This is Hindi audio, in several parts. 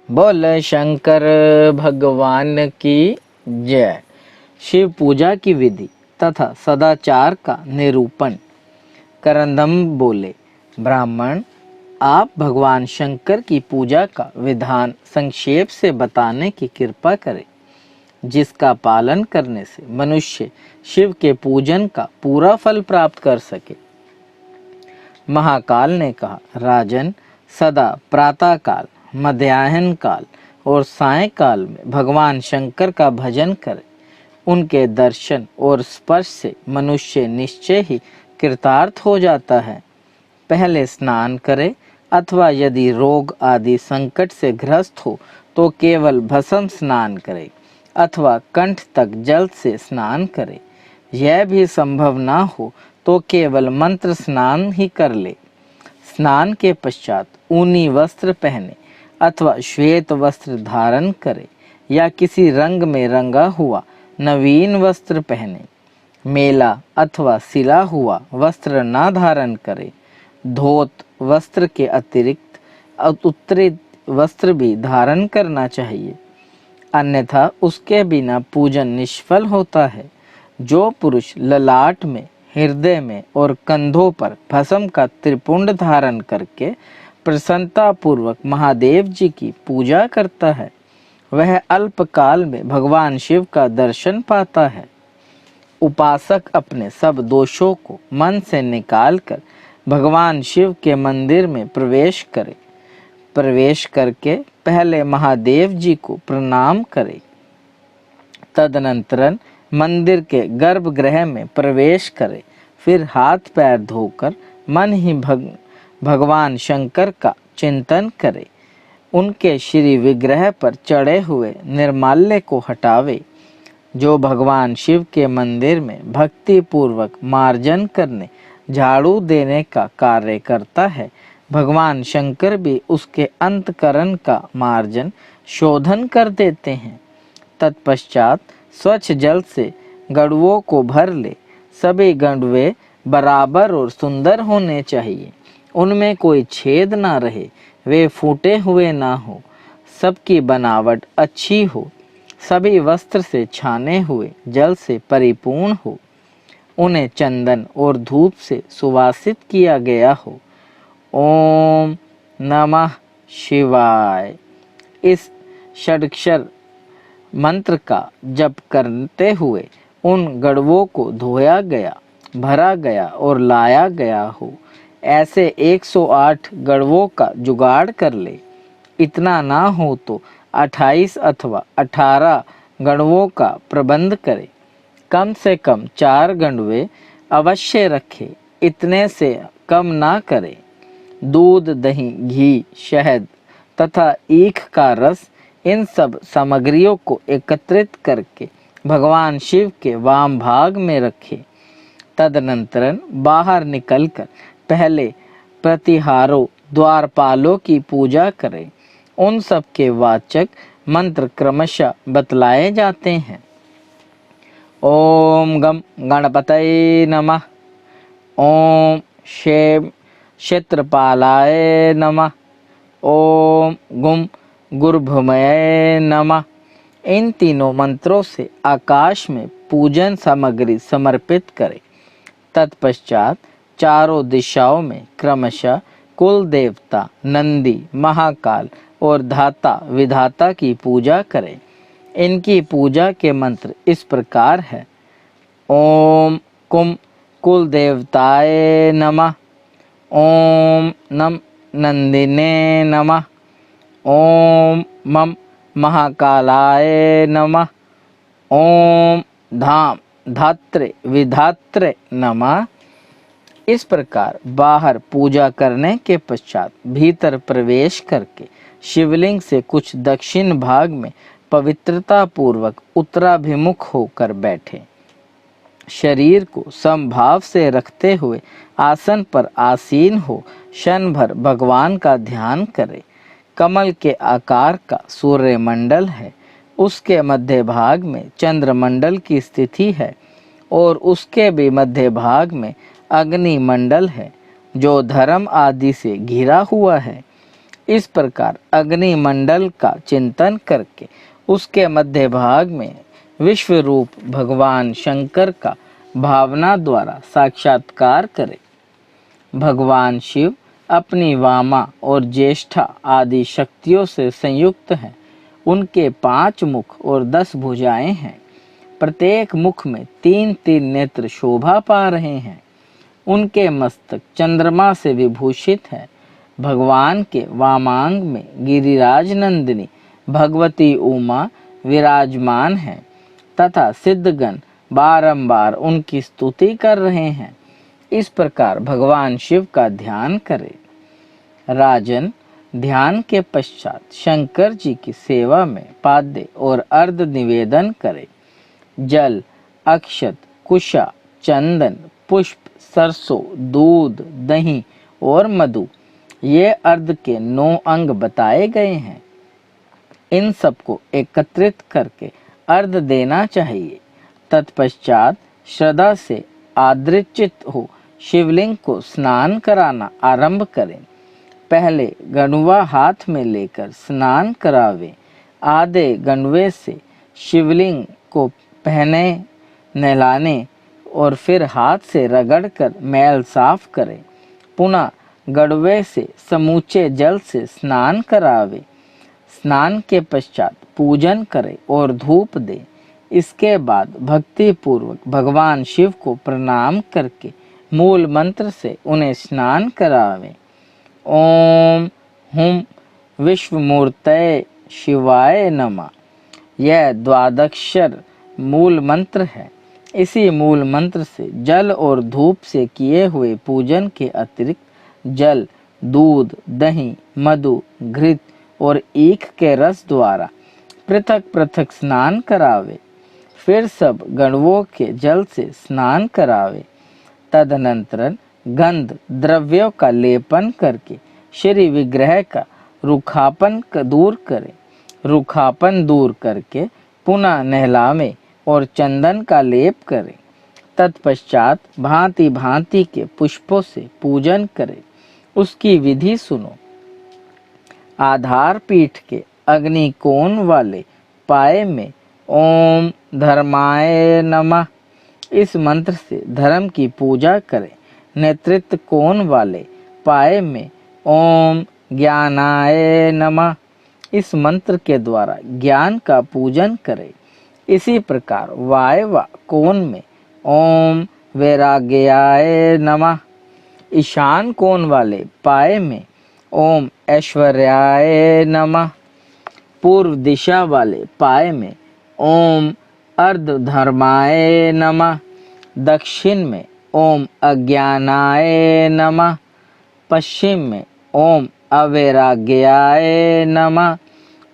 बोल शंकर भगवान की जय। शिव पूजा की विधि तथा सदाचार का निरूपण। करंदम बोले, ब्राह्मण, आप भगवान शंकर की पूजा का विधान संक्षेप से बताने की कृपा करें, जिसका पालन करने से मनुष्य शिव के पूजन का पूरा फल प्राप्त कर सके। महाकाल ने कहा, राजन, सदा प्रातः काल, मध्याह्न काल और सायंकाल में भगवान शंकर का भजन करें। उनके दर्शन और स्पर्श से मनुष्य निश्चय ही कृतार्थ हो जाता है। पहले स्नान करे, अथवा यदि रोग आदि संकट से ग्रस्त हो तो केवल भस्म स्नान करे, अथवा कंठ तक जल से स्नान करे। यह भी संभव ना हो तो केवल मंत्र स्नान ही कर ले। स्नान के पश्चात ऊनी वस्त्र पहने अथवा श्वेत वस्त्र धारण करे, या किसी रंग में रंगा हुआ नवीन वस्त्र पहने। मेला अथवा सिला हुआ वस्त्र ना धारण करे। धोत वस्त्र के अतिरिक्त उत्तरी वस्त्र भी धारण करना चाहिए, अन्यथा उसके बिना पूजन निष्फल होता है। जो पुरुष ललाट में, हृदय में और कंधों पर भस्म का त्रिपुंड धारण करके प्रसन्नता पूर्वक महादेव जी की पूजा करता है, वह अल्पकाल में भगवान शिव का दर्शन पाता है। उपासक अपने सब दोषों को मन से निकालकर भगवान शिव के मंदिर में प्रवेश करे। प्रवेश करके पहले महादेव जी को प्रणाम करे। तदनंतर मंदिर के गर्भगृह में प्रवेश करे। फिर हाथ पैर धोकर मन ही भगवान शंकर का चिंतन करे। उनके श्री विग्रह पर चढ़े हुए निर्माल्य को हटावे। जो भगवान शिव के मंदिर में भक्ति पूर्वक मार्जन करने, झाड़ू देने का कार्य करता है, भगवान शंकर भी उसके अंतकरण का मार्जन शोधन कर देते हैं। तत्पश्चात स्वच्छ जल से गड़ुओं को भर ले। सभी गड़ुए बराबर और सुंदर होने चाहिए, उनमें कोई छेद ना रहे, वे फूटे हुए ना हो, सबकी बनावट अच्छी हो, सभी वस्त्र से छाने हुए जल से परिपूर्ण हो, उन्हें चंदन और धूप से सुवासित किया गया हो। ओम नमः शिवाय इस षडक्षर मंत्र का जप करते हुए उन गड़वों को धोया गया, भरा गया और लाया गया हो। ऐसे 108 गड़वों का जुगाड़ कर ले। इतना ना हो तो 28 अथवा 18 गड़वों का प्रबंध करे। कम से कम 4 गड़वे अवश्य रखे, इतने से कम ना करे। दूध, दही, घी, शहद तथा ईख का रस, इन सब सामग्रियों को एकत्रित करके भगवान शिव के वाम भाग में रखे। तदनंतर बाहर निकलकर पहले प्रतिहारों, द्वारपालों की पूजा करें। उन सब के वाचक मंत्र क्रमशः बतलाए जाते हैं। ओम गम गणपतये नमः। ओम शेम क्षेत्रपालाय नमः। ओम गुम गुरुभुमये नमः। इन तीनों मंत्रों से आकाश में पूजन सामग्री समर्पित करें। तत्पश्चात चारों दिशाओं में क्रमशः कुल देवता, नंदी, महाकाल और धाता विधाता की पूजा करें। इनकी पूजा के मंत्र इस प्रकार है। ओम कुम कुल देवताय नमः। ओम नम नंदिने नमः। ओम मम महाकालाय नमः। ओम धाम धात्रे विधात्रे नमः। इस प्रकार बाहर पूजा करने के पश्चात भीतर प्रवेश करके शिवलिंग से कुछ दक्षिण भाग में पवित्रता पूर्वक उत्तराभिमुख होकर बैठे। शरीर को समभाव से रखते हुए आसन पर आसीन हो क्षण भर भगवान का ध्यान करें। कमल के आकार का सूर्यमंडल है, उसके मध्य भाग में चंद्रमंडल की स्थिति है और उसके भी मध्य भाग में अग्नि मंडल है, जो धर्म आदि से घिरा हुआ है। इस प्रकार अग्नि मंडल का चिंतन करके उसके मध्य भाग में विश्व रूप भगवान शंकर का भावना द्वारा साक्षात्कार करें। भगवान शिव अपनी वामा और ज्येष्ठा आदि शक्तियों से संयुक्त हैं। उनके 5 मुख और 10 भुजाएं हैं। प्रत्येक मुख में 3-3 नेत्र शोभा पा रहे हैं। उनके मस्तक चंद्रमा से विभूषित है। भगवान के वामांग में गिरिराज नंदिनी भगवती उमा विराजमान है तथा सिद्धगण बारंबार उनकी स्तुति कर रहे हैं। इस प्रकार भगवान शिव का ध्यान करें। राजन, ध्यान के पश्चात शंकर जी की सेवा में पाद्य और अर्ध निवेदन करें। जल, अक्षत, कुशा, चंदन, पुष्प, सरसों, दूध, दही और मधु, ये अर्ध के 9 अंग बताए गए हैं। इन सबको एकत्रित करके अर्ध देना चाहिए। तत्पश्चात श्रद्धा से आदृचित हो शिवलिंग को स्नान कराना आरंभ करें। पहले गणुआ हाथ में लेकर स्नान करावें। आधे गणुए से शिवलिंग को पहने नहलाने और फिर हाथ से रगड़कर मैल साफ करें। पुनः गड़वे से समूचे जल से स्नान करावे। स्नान के पश्चात पूजन करें और धूप दें। इसके बाद भक्ति पूर्वक भगवान शिव को प्रणाम करके मूल मंत्र से उन्हें स्नान करावें। ओम हुम विश्वमूर्तये शिवाय नमः, यह द्वादक्षर मूल मंत्र है। इसी मूल मंत्र से जल और धूप से किए हुए पूजन के अतिरिक्त जल, दूध, दही, मधु, घृत और ईख के रस द्वारा पृथक पृथक स्नान करावे। फिर सब गणवों के जल से स्नान करावे। तदनंतर गंध द्रव्यों का लेपन करके श्री विग्रह का रुखापन दूर करें। रुखापन दूर करके पुनः नहलावे और चंदन का लेप करें। तत्पश्चात भांति भांति के पुष्पों से पूजन करें। उसकी विधि सुनो। आधार पीठ के अग्नि कोण वाले पाए में ओम धर्माय नमः, इस मंत्र से धर्म की पूजा करें। नेतृत्व कोण वाले पाए में ओम ज्ञानाय नमः, इस मंत्र के द्वारा ज्ञान का पूजन करें। इसी प्रकार वायव्य कोण में ओम वैराग्याय नमः, ईशान कोण वाले पाए में ओम ऐश्वर्याय नमः, पूर्व दिशा वाले पाए में ओम अर्धधर्माय नमः, दक्षिण में ओम अज्ञानाय नमः, पश्चिम में ओम अवैराग्याय नमः,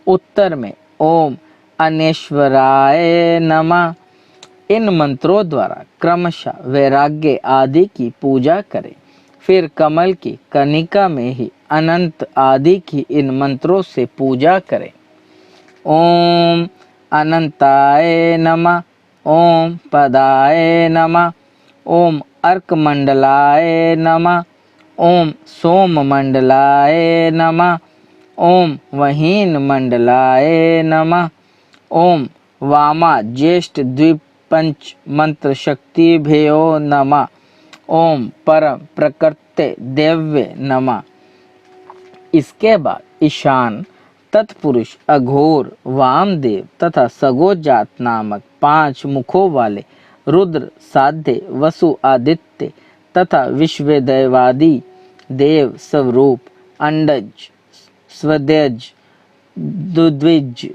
उत्तर में ओम अनेश्वराय नमः। इन मंत्रों द्वारा क्रमशः वैराग्य आदि की पूजा करें। फिर कमल की कनिका में ही अनंत आदि की इन मंत्रों से पूजा करें। ओम अनंताय नमः, ओम पदाय नमः, ओम अर्कमंडलाय नमः, ओम सोममंडलाय नमः, ओम वहीन मंडलाय नमः, ओम वामा ज्येष्ठ द्वीप पंच मंत्र शक्ति भयो नमः, ओम परम प्रकृत्य दिव्य नमः। इसके बाद ईशान, तत्पुरुष, अघोर, वामदेव तथा सगोजात नामक 5 मुखों वाले रुद्र, साध्य, वसु, आदित्य तथा विश्वदेवादि देव स्वरूप, अंडज, स्वदेज, दुद्विज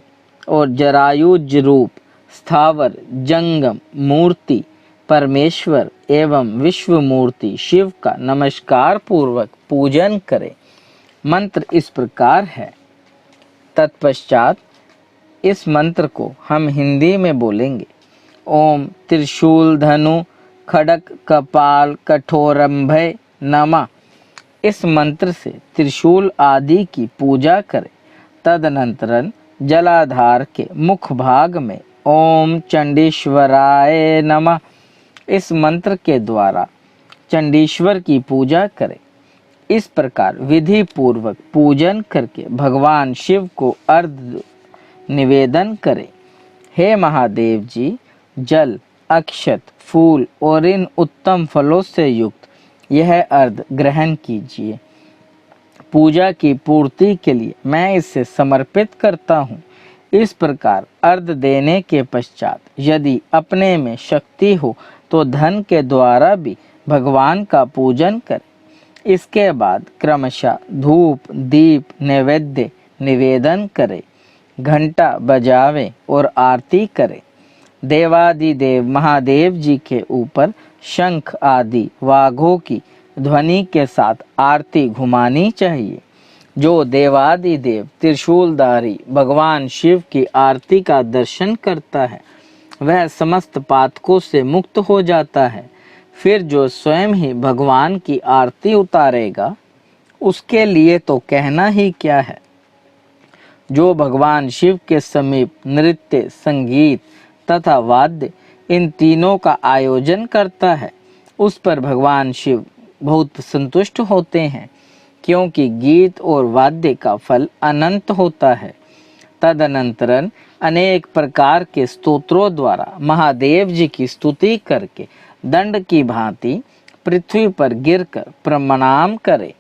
और जरायुज रूप स्थावर जंगम मूर्ति परमेश्वर एवं विश्व मूर्ति शिव का नमस्कार पूर्वक पूजन करें। मंत्र इस प्रकार है। तत्पश्चात इस मंत्र को हम हिंदी में बोलेंगे। ओम त्रिशूल धनु खड़क कपाल कठोरंभय नमः। इस मंत्र से त्रिशूल आदि की पूजा करें। तदनंतर जलाधार के मुख भाग में ओम चंडीश्वराय नमः, इस मंत्र के द्वारा चंडीश्वर की पूजा करें। इस प्रकार विधि पूर्वक पूजन करके भगवान शिव को अर्घ्य निवेदन करें। हे महादेव जी, जल, अक्षत, फूल और इन उत्तम फलों से युक्त यह अर्घ्य ग्रहण कीजिए। पूजा की पूर्ति के लिए मैं इसे समर्पित करता हूँ। इस प्रकार अर्घ्य देने के पश्चात यदि अपने में शक्ति हो तो धन के द्वारा भी भगवान का पूजन करें। इसके बाद क्रमशः धूप, दीप, नैवेद्य निवेदन करें, घंटा बजावें और आरती करें। देवादिदेव महादेव जी के ऊपर शंख आदि वाघों की ध्वनि के साथ आरती घुमानी चाहिए। जो देवादिदेव त्रिशूलधारी भगवान शिव की आरती का दर्शन करता है वह समस्त पातकों से मुक्त हो जाता है। फिर जो स्वयं ही भगवान की आरती उतारेगा उसके लिए तो कहना ही क्या है। जो भगवान शिव के समीप नृत्य, संगीत तथा वाद्य इन तीनों का आयोजन करता है उस पर भगवान शिव बहुत संतुष्ट होते हैं, क्योंकि गीत और वाद्य का फल अनंत होता है। तदनंतरन अनेक प्रकार के स्तोत्रों द्वारा महादेव जी की स्तुति करके दंड की भांति पृथ्वी पर गिरकर प्रणाम करें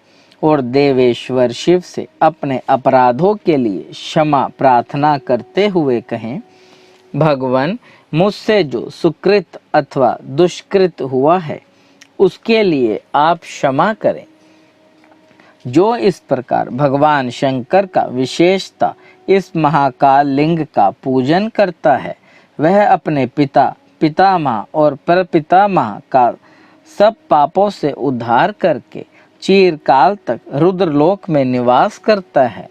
और देवेश्वर शिव से अपने अपराधों के लिए क्षमा प्रार्थना करते हुए कहें, भगवान, मुझसे जो सुकृत अथवा दुष्कृत हुआ है उसके लिए आप क्षमा करें। जो इस प्रकार भगवान शंकर का विशेषता इस महाकाल लिंग का पूजन करता है वह अपने पिता, पितामह और परपितामह का सब पापों से उद्धार करके चिरकाल तक रुद्रलोक में निवास करता है।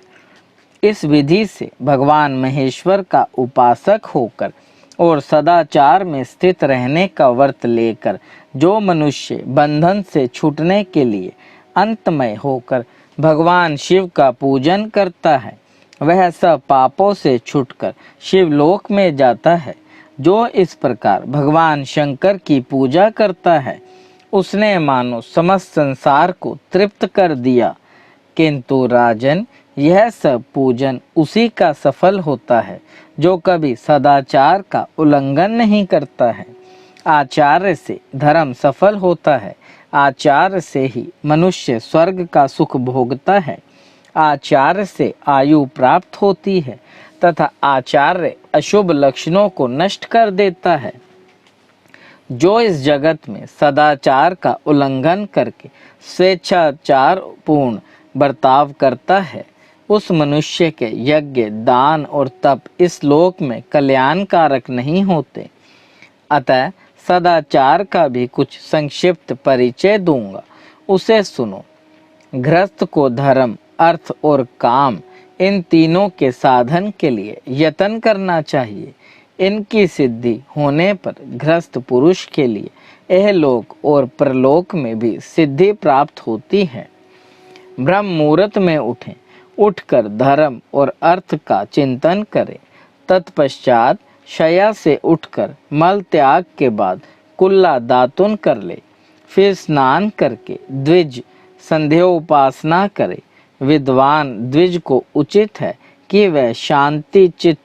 इस विधि से भगवान महेश्वर का उपासक होकर और सदाचार में स्थित रहने का व्रत लेकर जो मनुष्य बंधन से छूटने के लिए अंतमय होकर भगवान शिव का पूजन करता है वह सब पापों से छूटकर शिवलोक में जाता है। जो इस प्रकार भगवान शंकर की पूजा करता है उसने मानो समस्त संसार को तृप्त कर दिया। किंतु राजन, यह सब पूजन उसी का सफल होता है जो कभी सदाचार का उल्लंघन नहीं करता है। आचार्य से धर्म सफल होता है, आचार्य से ही मनुष्य स्वर्ग का सुख भोगता है, आचार्य से आयु प्राप्त होती है तथा आचार्य अशुभ लक्षणों को नष्ट कर देता है। जो इस जगत में सदाचार का उल्लंघन करके स्वेच्छाचार पूर्ण बर्ताव करता है उस मनुष्य के यज्ञ, दान और तप इस लोक में कल्याणकारक नहीं होते। अतः सदाचार का भी कुछ संक्षिप्त परिचय दूंगा, उसे सुनो। गृहस्थ को धर्म, अर्थ और काम इन तीनों के साधन के लिए यत्न करना चाहिए। इनकी सिद्धि होने पर गृहस्थ पुरुष के लिए इहलोक और परलोक में भी सिद्धि प्राप्त होती है। ब्रह्म मुहूर्त में उठें, उठकर धर्म और अर्थ का चिंतन करें। तत्पश्चात शय्या से उठकर मल त्याग के बाद कुल्ला दातुन कर ले। फिर स्नान करके द्विज संध्या उपासना करे। विद्वान द्विज को उचित है कि वह शांति चित्त,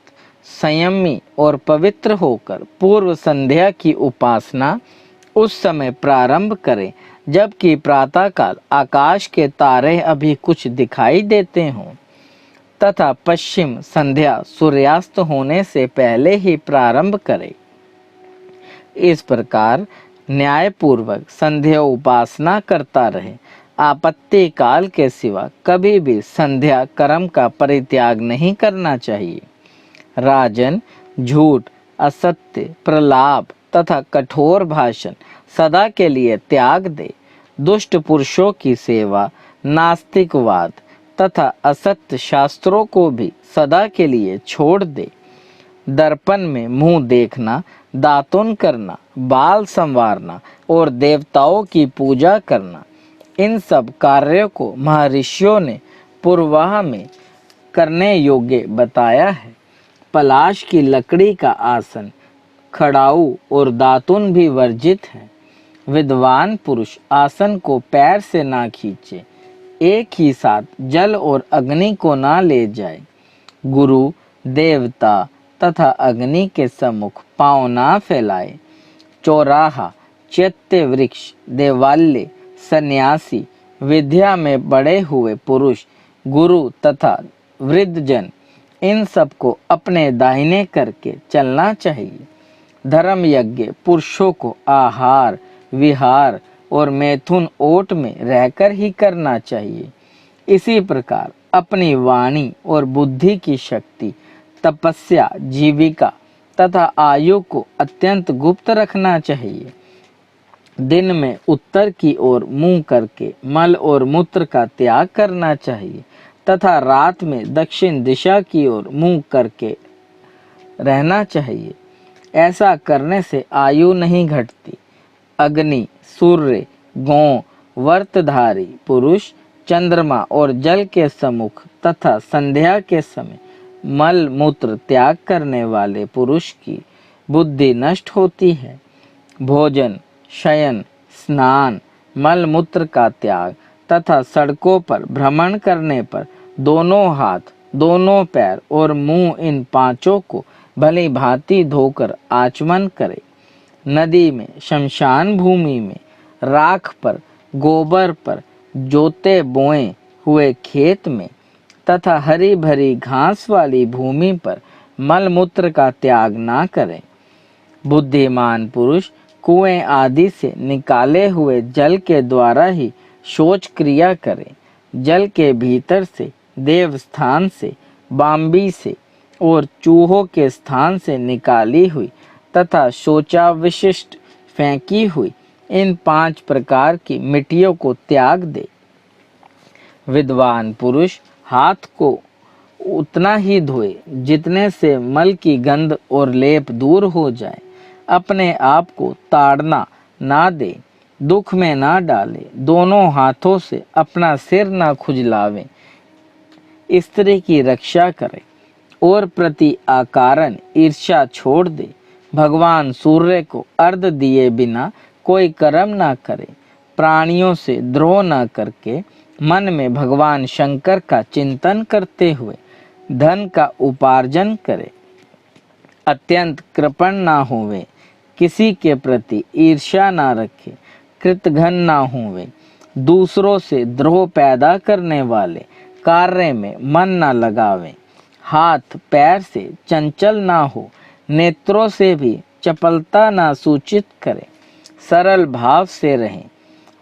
संयमी और पवित्र होकर पूर्व संध्या की उपासना उस समय प्रारंभ करें जबकि प्रातःकाल आकाश के तारे अभी कुछ दिखाई देते हों, तथा पश्चिम संध्या सूर्यास्त होने से पहले ही प्रारंभ करें। इस प्रकार न्यायपूर्वक संध्या उपासना करता रहे। आपत्ति काल के सिवा कभी भी संध्या कर्म का परित्याग नहीं करना चाहिए। राजन, झूठ, असत्य, प्रलाप तथा कठोर भाषण सदा के लिए त्याग दे। दुष्ट पुरुषों की सेवा, नास्तिकवाद तथा असत्य शास्त्रों को भी सदा के लिए छोड़ दे। दर्पण में मुंह देखना, दातुन करना, बाल संवारना और देवताओं की पूजा करना, इन सब कार्यों को महर्षियों ने पूर्वाह में करने योग्य बताया है। पलाश की लकड़ी का आसन, खड़ाऊ और दातुन भी वर्जित है। विद्वान पुरुष आसन को पैर से ना खींचे, एक ही साथ जल और अग्नि को ना ले जाए। गुरु, देवता तथा अग्नि के सम्मुख पाँव ना फैलाए। चौराहा, चैत्य वृक्ष, देवालय, सन्यासी, विद्या में बड़े हुए पुरुष, गुरु तथा वृद्धजन, इन सबको अपने दाहिने करके चलना चाहिए। धर्म यज्ञ पुरुषों को आहार, विहार और मैथुन ओट में रहकर ही करना चाहिए। इसी प्रकार अपनी वाणी और बुद्धि की शक्ति, तपस्या, जीविका तथा आयु को अत्यंत गुप्त रखना चाहिए। दिन में उत्तर की ओर मुंह करके मल और मूत्र का त्याग करना चाहिए तथा रात में दक्षिण दिशा की ओर मुंह करके रहना चाहिए। ऐसा करने से आयु नहीं घटती। अग्नि, सूर्य, गौ, वर्तधारी पुरुष, चंद्रमा और जल के सम्मुख तथा संध्या के समय मल मूत्र त्याग करने वाले पुरुष की बुद्धि नष्ट होती है। भोजन, शयन, स्नान, मल मूत्र का त्याग तथा सड़कों पर भ्रमण करने पर दोनों हाथ, दोनों पैर और मुंह, इन पांचों को भली भांति धोकर आचमन करे। नदी में, शमशान भूमि में, राख पर, गोबर पर, जोते बोए हुए खेत में तथा हरी भरी घास वाली भूमि पर मल मूत्र का त्याग ना करें। बुद्धिमान पुरुष कुएं आदि से निकाले हुए जल के द्वारा ही शौच क्रिया करे। जल के भीतर से, देव स्थान से, बाम्बी से और चूहों के स्थान से निकाली हुई तथा शौचाविशिष्ट फेंकी हुई इन 5 प्रकार की मिट्टियों को त्याग दे। विद्वान पुरुष हाथ को उतना ही धोए जितने से मल की गंध और लेप दूर हो जाए। अपने आप को ताड़ना ना दे, दुख में ना डाले, दोनों हाथों से अपना सिर ना खुजलावे, स्त्री की रक्षा करे और प्रति आकारण ईर्ष्या छोड़ दे। भगवान सूर्य को अर्घ दिए बिना कोई कर्म ना करे। प्राणियों से द्रोह न करके मन में भगवान शंकर का चिंतन करते हुए धन का उपार्जन करे। अत्यंत कृपण ना होवे, किसी के प्रति ईर्ष्या ना रखे, कृतघ्न ना होवे, दूसरों से द्रोह पैदा करने वाले कार्य में मन ना लगावे, हाथ पैर से चंचल ना हो, नेत्रों से भी चपलता ना सूचित करे, सरल भाव से रहें,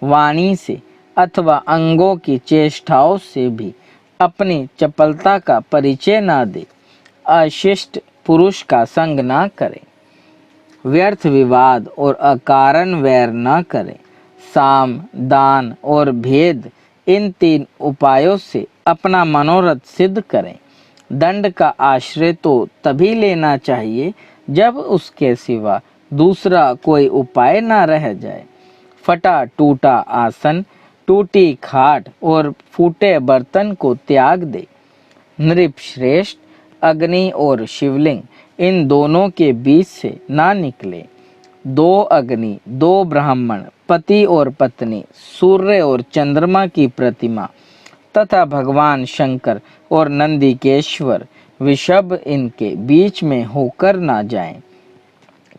वाणी से अथवा अंगों की चेष्टाओं से भी अपनी चपलता का परिचय ना दे, अशिष्ट पुरुष का संग ना करे, व्यर्थ विवाद और अकारण वैर न करे, साम, दान और भेद, इन 3 उपायों से अपना मनोरथ सिद्ध करें। दंड का आश्रय तो तभी लेना चाहिए जब उसके सिवा दूसरा कोई उपाय ना रह जाए। फटा टूटा आसन, टूटी खाट और फूटे बर्तन को त्याग दे। नृप श्रेष्ठ अग्नि और शिवलिंग, इन दोनों के बीच से ना निकले। 2 अग्नि, 2 ब्राह्मण, पति और पत्नी, सूर्य और चंद्रमा की प्रतिमा तथा भगवान शंकर और नंदिकेश्वर विषभ इनके बीच में होकर ना जाएं,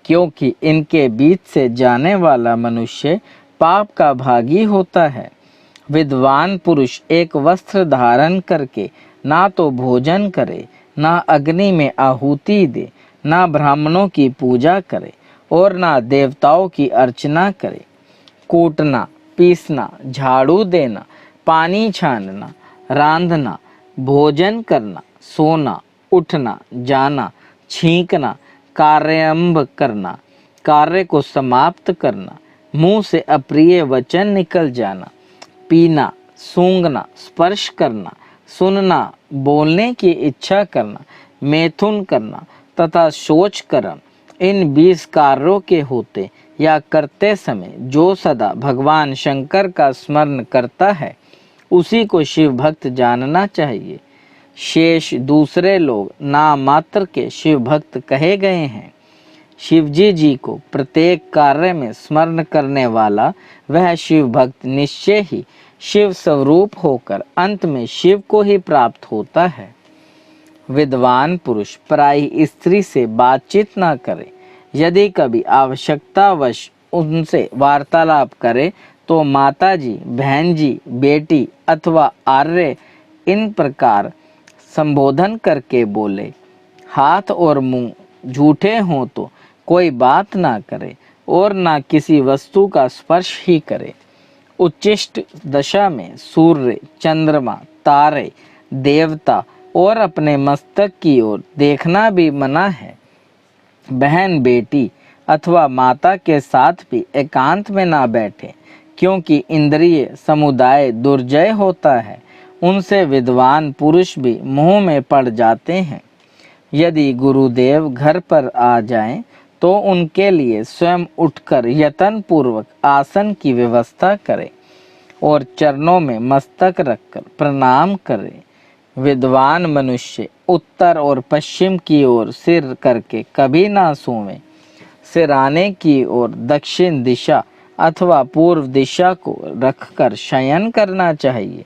क्योंकि इनके बीच से जाने वाला मनुष्य पाप का भागी होता है। विद्वान पुरुष एक वस्त्र धारण करके ना तो भोजन करे, ना अग्नि में आहुति दे, ना ब्राह्मणों की पूजा करे और ना देवताओं की अर्चना करे। कूटना, पीसना, झाड़ू देना, पानी छानना, रांधना, भोजन करना, सोना, उठना, जाना, छींकना, कार्यारंभ करना, कार्य को समाप्त करना, मुंह से अप्रिय वचन निकल जाना, पीना, सूंघना, स्पर्श करना, सुनना, बोलने की इच्छा करना, मैथुन करना तथा शौच करना, इन 20 कार्यों के होते या करते समय जो सदा भगवान शंकर का स्मरण करता है उसी को शिव भक्त जानना चाहिए। शेष दूसरे लोग नाम मात्र के शिव भक्त कहे गए हैं। शिवजी जी को प्रत्येक कार्य में स्मरण करने वाला वह शिव भक्त निश्चय ही शिव स्वरूप होकर अंत में शिव को ही प्राप्त होता है। विद्वान पुरुष पराई स्त्री से बातचीत न करे। यदि कभी आवश्यकतावश उनसे वार्तालाप करे तो माताजी, बहन जी, बेटी अथवा आर्य इन प्रकार संबोधन करके बोले। हाथ और मुंह झूठे हों तो कोई बात ना करे और ना किसी वस्तु का स्पर्श ही करे। उच्चिष्ट दशा में सूर्य, चंद्रमा, तारे, देवता और अपने मस्तक की ओर देखना भी मना है। बहन, बेटी अथवा माता के साथ भी एकांत में ना बैठे, क्योंकि इंद्रिय समुदाय दुर्जय होता है। उनसे विद्वान पुरुष भी मोह में पड़ जाते हैं। यदि गुरुदेव घर पर आ जाएं, तो उनके लिए स्वयं उठकर यत्न पूर्वक आसन की व्यवस्था करें और चरणों में मस्तक रखकर प्रणाम करें। विद्वान मनुष्य उत्तर और पश्चिम की ओर सिर करके कभी ना सोवें। सिराने की ओर दक्षिण दिशा अथवा पूर्व दिशा को रखकर शयन करना चाहिए।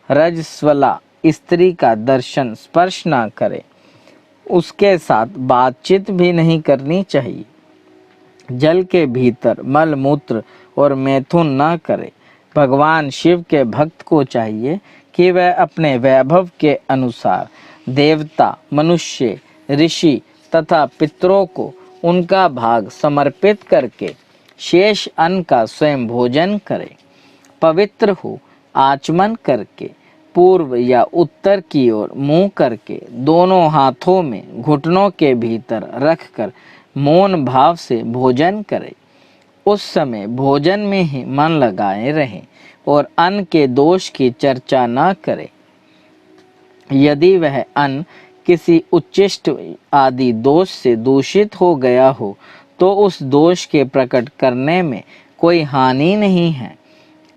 रजस्वला स्त्री का दर्शन स्पर्श ना करे, उसके साथ बातचीत भी नहीं करनी चाहिए। जल के भीतर मल मूत्र और मैथुन न करे। भगवान शिव के भक्त को चाहिए कि वह अपने वैभव के अनुसार देवता, मनुष्य, ऋषि तथा पितरों को उनका भाग समर्पित करके शेष अन्न का स्वयं भोजन करे। पवित्र हो आचमन करके पूर्व या उत्तर की ओर मुंह करके दोनों हाथों में घुटनों के भीतर रखकर मौन भाव से भोजन करे। उस समय भोजन में ही मन लगाए रहें और अन्न के दोष की चर्चा न करे। यदि वह अन्न किसी उच्चिष्ट आदि दोष से दूषित हो गया हो तो उस दोष के प्रकट करने में कोई हानि नहीं है।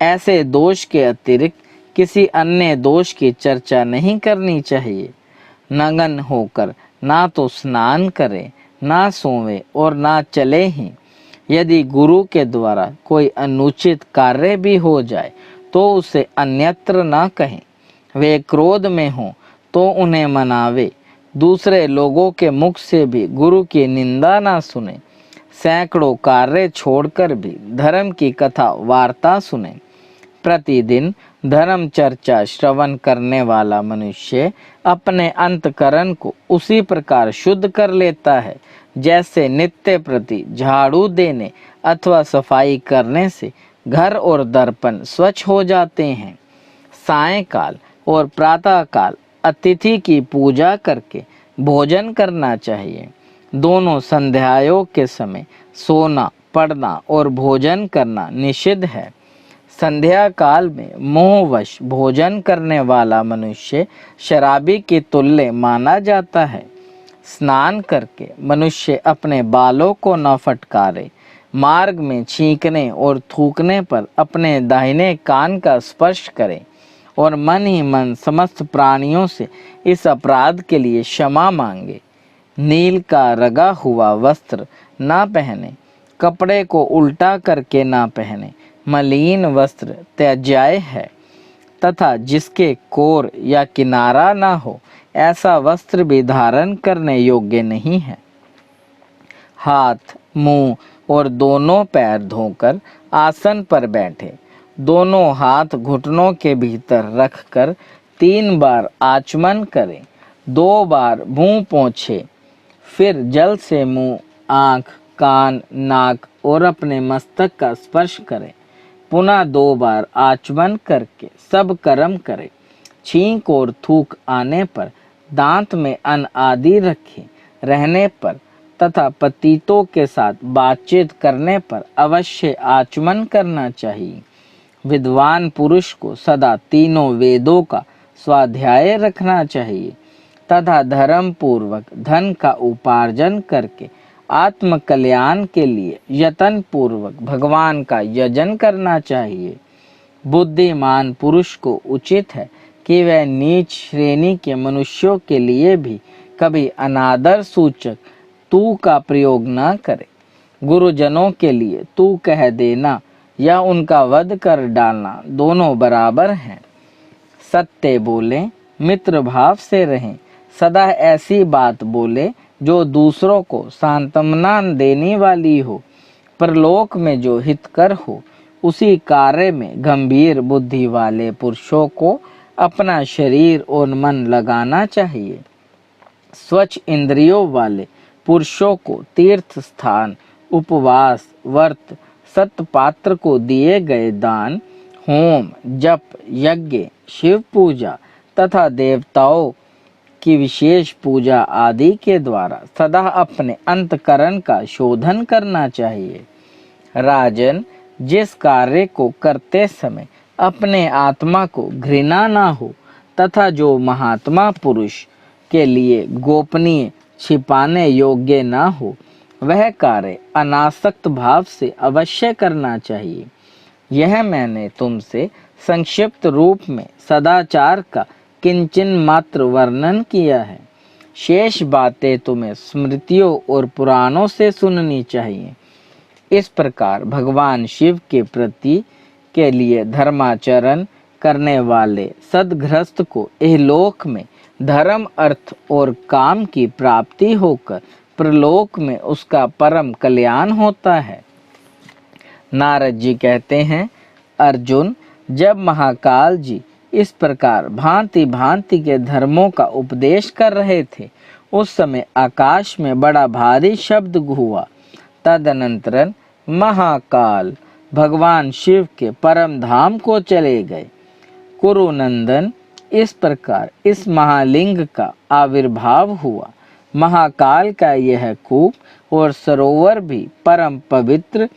ऐसे दोष के अतिरिक्त किसी अन्य दोष की चर्चा नहीं करनी चाहिए। नग्न होकर ना तो स्नान करे, ना सोवे और ना चले ही। यदि गुरु के द्वारा कोई अनुचित कार्य भी हो जाए तो उसे अन्यत्र ना कहें। वे क्रोध में हों तो उन्हें मनावे। दूसरे लोगों के मुख से भी गुरु की निंदा ना सुने। सैकड़ों कार्य छोड़कर भी धर्म की कथा वार्ता सुने। प्रतिदिन धर्म चर्चा श्रवण करने वाला मनुष्य अपने अंतकरण को उसी प्रकार शुद्ध कर लेता है जैसे नित्य प्रति झाड़ू देने अथवा सफाई करने से घर और दर्पण स्वच्छ हो जाते हैं। सायंकाल और प्रातःकाल अतिथि की पूजा करके भोजन करना चाहिए। दोनों संध्यायोग के समय सोना, पढ़ना और भोजन करना निषिद्ध है। संध्या काल में मोहवश भोजन करने वाला मनुष्य शराबी के तुल्य माना जाता है। स्नान करके मनुष्य अपने बालों को न फटकारे। मार्ग में छींकने और थूकने पर अपने दाहिने कान का स्पर्श करे और मन ही मन समस्त प्राणियों से इस अपराध के लिए क्षमा मांगे। नील का रगा हुआ वस्त्र ना पहने। कपड़े को उल्टा करके ना पहने। मलिन वस्त्र त्याज्य है तथा जिसके कोर या किनारा ना हो ऐसा वस्त्र भी धारण करने योग्य नहीं है। हाथ, मुंह और दोनों पैर धोकर आसन पर बैठे। दोनों हाथ घुटनों के भीतर रखकर 3 बार आचमन करें। 2 बार मुंह पोंछे, फिर जल से मुंह, आँख, कान, नाक और अपने मस्तक का स्पर्श करें। पुनः 2 बार आचमन करके सब कर्म करें। छींक और थूक आने पर दांत में अन्न आदि रखे रहने पर तथा पतितों के साथ बातचीत करने पर अवश्य आचमन करना चाहिए। विद्वान पुरुष को सदा तीनों वेदों का स्वाध्याय रखना चाहिए तथा धर्म पूर्वक धन का उपार्जन करके आत्म कल्याण के लिए यत्न पूर्वक भगवान का यजन करना चाहिए। बुद्धिमान पुरुष को उचित है कि वह नीच श्रेणी के मनुष्यों के लिए भी कभी अनादर सूचक तू का प्रयोग न करे। गुरुजनों के लिए तू कह देना या उनका वध कर डालना दोनों बराबर हैं। सत्य बोलें, मित्र भाव से रहें, सदा ऐसी बात बोले जो दूसरों को सांत्वना देने वाली हो, परलोक में जो हितकर हो। उसी कार्य में गंभीर बुद्धि वाले पुरुषों को अपना शरीर और मन लगाना चाहिए। स्वच्छ इंद्रियों वाले पुरुषों को तीर्थ स्थान, उपवास, व्रत, सतपात्र को दिए गए दान, होम, जप, यज्ञ, शिव पूजा तथा देवताओं की विशेष पूजा आदि के द्वारा सदा अपने अंतकरण का शोधन करना चाहिए। राजन, जिस कार्य को करते समय अपने आत्मा को घृणा ना हो तथा जो महात्मा पुरुष के लिए गोपनीय, छिपाने योग्य ना हो, वह कार्य अनासक्त भाव से अवश्य करना चाहिए। यह मैंने तुमसे संक्षिप्त रूप में सदाचार का किंचन मात्र वर्णन किया है। शेष बातें तुम्हें स्मृतियों और पुराणों से सुननी चाहिए। इस प्रकार भगवान शिव के प्रति के लिए धर्माचरण करने वाले सद्गृहस्थ को इहलोक में धर्म, अर्थ और काम की प्राप्ति होकर प्रलोक में उसका परम कल्याण होता है। नारद जी कहते हैं, अर्जुन, जब महाकाल जी इस प्रकार भांति भांति के धर्मों का उपदेश कर रहे थे, उस समय आकाश में बड़ा भारी शब्द हुआ। तदनंतर महाकाल भगवान शिव के परम धाम को चले गए। कुरुनंदन, इस प्रकार इस महालिंग का आविर्भाव हुआ। महाकाल का यह कूप और सरोवर भी परम पवित्र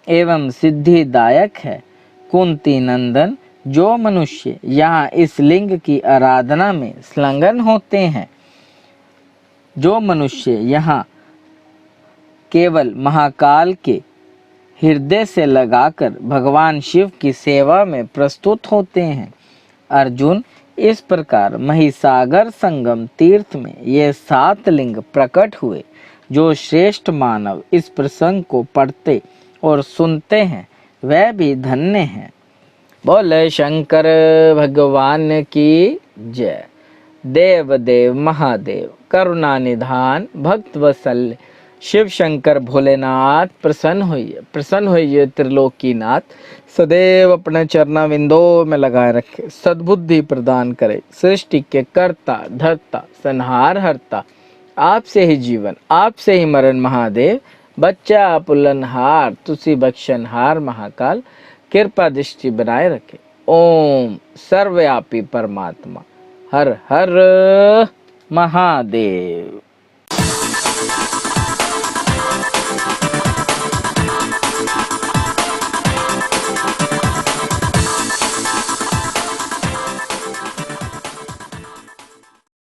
एवं सिद्धिदायक है। कुंती नंदन, जो मनुष्य यहाँ इस लिंग की आराधना में संलग्न होते हैं, जो मनुष्य यहाँ केवल महाकाल के हृदय से लगाकर भगवान शिव की सेवा में प्रस्तुत होते हैं। अर्जुन, इस प्रकार महिसागर संगम तीर्थ में ये 7 लिंग प्रकट हुए। जो श्रेष्ठ मानव इस प्रसंग को पढ़ते और सुनते हैं, वह भी धन्य हैं। बोले शंकर भगवान की जय। देव देव महादेव करुणा निधान भक्त वत्सल शिव शंकर भोलेनाथ प्रसन्न होइए त्रिलोकीनाथ। सदैव अपने चरणा विंदों में लगाए रखे, सद्बुद्धि प्रदान करे। सृष्टि के कर्ता धर्ता संहार हरता, आपसे ही जीवन आपसे ही मरण महादेव। बच्चा पुलनहार तुसी बख्शनहार महाकाल, कृपा दृष्टि बनाए रखे। ओम सर्वव्यापी परमात्मा हर हर महादेव।